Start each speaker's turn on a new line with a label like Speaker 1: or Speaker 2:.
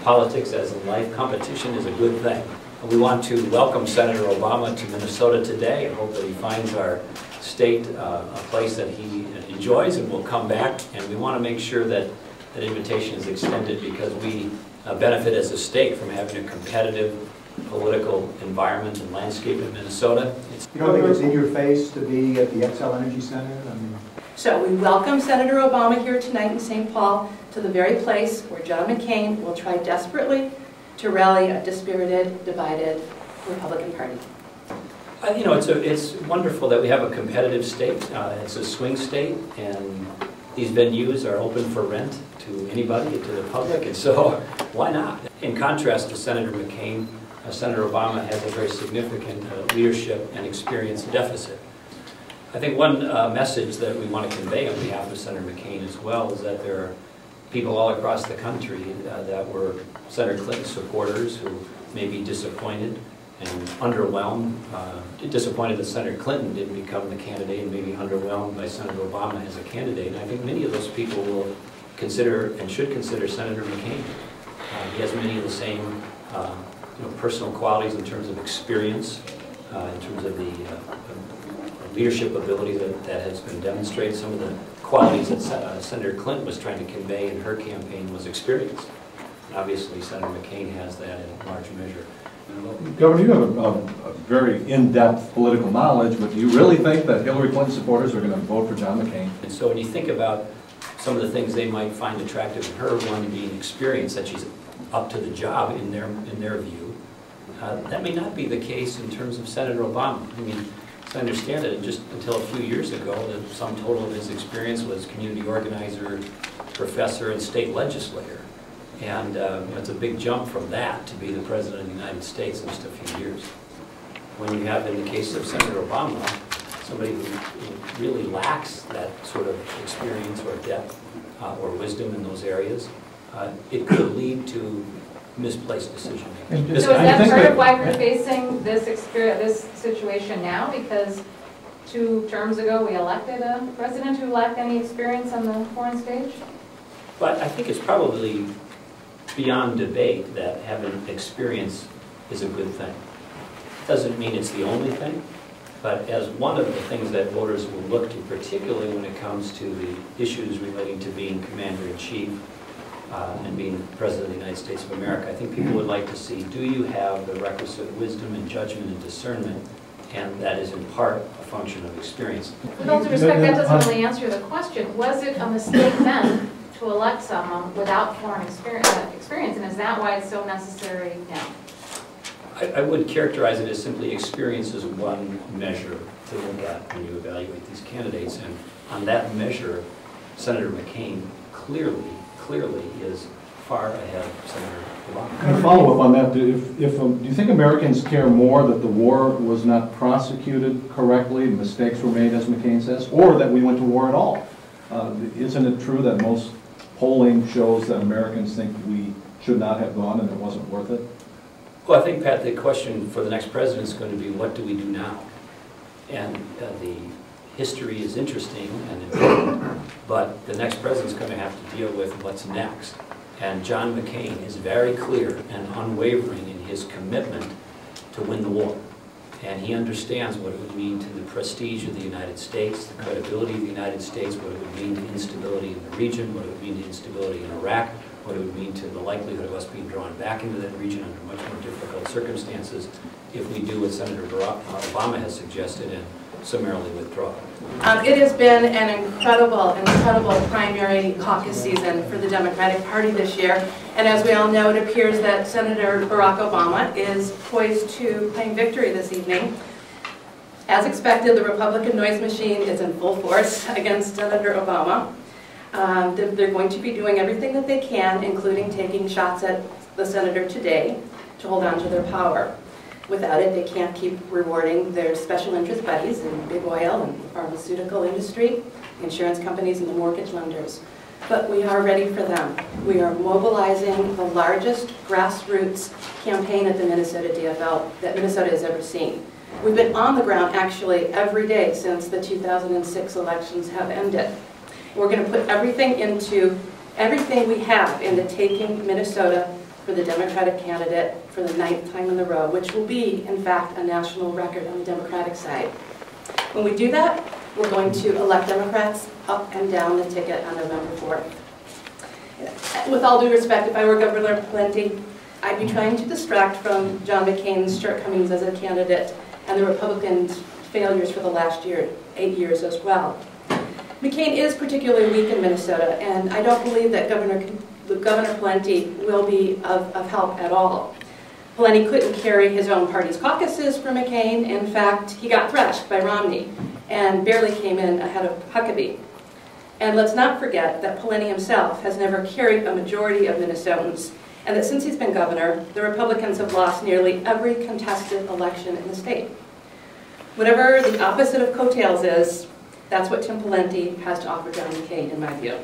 Speaker 1: politics, as in life, competition is a good thing. We want to welcome Senator Obama to Minnesota today and hope that he finds our state a place that he enjoys and will come back. And we want to make sure that that invitation is extended because we benefit as a state from having a competitive political environment and landscape in Minnesota.
Speaker 2: You don't think it's in your face to be at the Xcel Energy Center?
Speaker 3: So we welcome Senator Obama here tonight in St. Paul to the very place where John McCain will try desperately to rally a dispirited, divided Republican Party.
Speaker 1: You know, it's wonderful that we have a competitive state. It's a swing state, and these venues are open for rent to anybody, to the public, and so why not? In contrast to Senator McCain, Senator Obama has a very significant leadership and experience deficit. I think one message that we want to convey on behalf of Senator McCain as well is that there are people all across the country that were Senator Clinton supporters who may be disappointed and underwhelmed, disappointed that Senator Clinton didn't become the candidate and maybe underwhelmed by Senator Obama as a candidate. And I think many of those people will consider and should consider Senator McCain. He has many of the same personal qualities in terms of experience, in terms of the leadership ability that has been demonstrated. Some of the qualities that Senator Clinton was trying to convey in her campaign was experience. And obviously, Senator McCain has that in large measure.
Speaker 4: Governor, you have a very in-depth political knowledge, but do you really think that Hillary Clinton supporters are going to vote for John McCain?
Speaker 1: And so when you think about some of the things they might find attractive in her, one being experience, that she's up to the job in their view, that may not be the case in terms of Senator Obama. I mean, as I understand it, just until a few years ago, the sum total of his experience was community organizer, professor, and state legislator. And it's a big jump from that to be the President of the United States in just a few years. When you have, in the case of Senator Obama, somebody who really lacks that sort of experience or depth or wisdom in those areas, it could lead to misplaced decision-making.
Speaker 5: So is that part of why we're facing this situation now? Because 2 terms ago we elected a president who lacked any experience on the foreign stage?
Speaker 1: But I think it's probably beyond debate that having experience is a good thing. Doesn't mean it's the only thing, but as one of the things that voters will look to, particularly when it comes to the issues relating to being commander-in-chief and being President of the United States of America, I think people would like to see, do you have the requisite wisdom and judgment and discernment, and that is in part a function of experience.
Speaker 5: With all due respect, that doesn't really answer the question. Was it a mistake then to elect someone without foreign experience, and is that why it's so necessary now?
Speaker 1: I would characterize it as simply experience as one measure to look at when you evaluate these candidates, and on that measure, Senator McCain clearly is far ahead of Senator Obama.
Speaker 4: And a follow-up on that, do you think Americans care more that the war was not prosecuted correctly, mistakes were made, as McCain says, or that we went to war at all? Isn't it true that most polling shows that Americans think we should not have gone and it wasn't worth it?
Speaker 1: Well, I think, Pat, the question for the next president is going to be, what do we do now? And the history is interesting and important, but the next president is going to have to deal with what's next. And John McCain is very clear and unwavering in his commitment to win the war. And he understands what it would mean to the prestige of the United States, the credibility of the United States, what it would mean to instability in the region, what it would mean to instability in Iraq, what it would mean to the likelihood of us being drawn back into that region under much more difficult circumstances if we do what Senator Obama has suggested and summarily withdraw.
Speaker 3: It has been an incredible primary caucus season for the Democratic Party this year. And as we all know, it appears that Senator Barack Obama is poised to claim victory this evening. As expected, the Republican noise machine is in full force against Senator Obama. They're going to be doing everything that they can, including taking shots at the senator today to hold on to their power. Without it, they can't keep rewarding their special interest buddies in big oil and the pharmaceutical industry, insurance companies, and the mortgage lenders. But we are ready for them. We are mobilizing the largest grassroots campaign at the Minnesota DFL that Minnesota has ever seen. We've been on the ground actually every day since the 2006 elections have ended. We're going to put everything we have into taking Minnesota for the Democratic candidate for the 9th time in a row, which will be, in fact, a national record on the Democratic side. When we do that, we're going to elect Democrats up and down the ticket on November 4th. With all due respect, if I were Governor Pawlenty, I'd be trying to distract from John McCain's shortcomings as a candidate and the Republicans' failures for the last 8 years as well. McCain is particularly weak in Minnesota, and I don't believe that Governor Pawlenty will be of help at all. Pawlenty couldn't carry his own party's caucuses for McCain. In fact, he got thrashed by Romney and barely came in ahead of Huckabee. And let's not forget that Pawlenty himself has never carried a majority of Minnesotans, and that since he's been governor, the Republicans have lost nearly every contested election in the state. Whatever the opposite of coattails is, that's what Tim Pawlenty has to offer John McCain, in my view.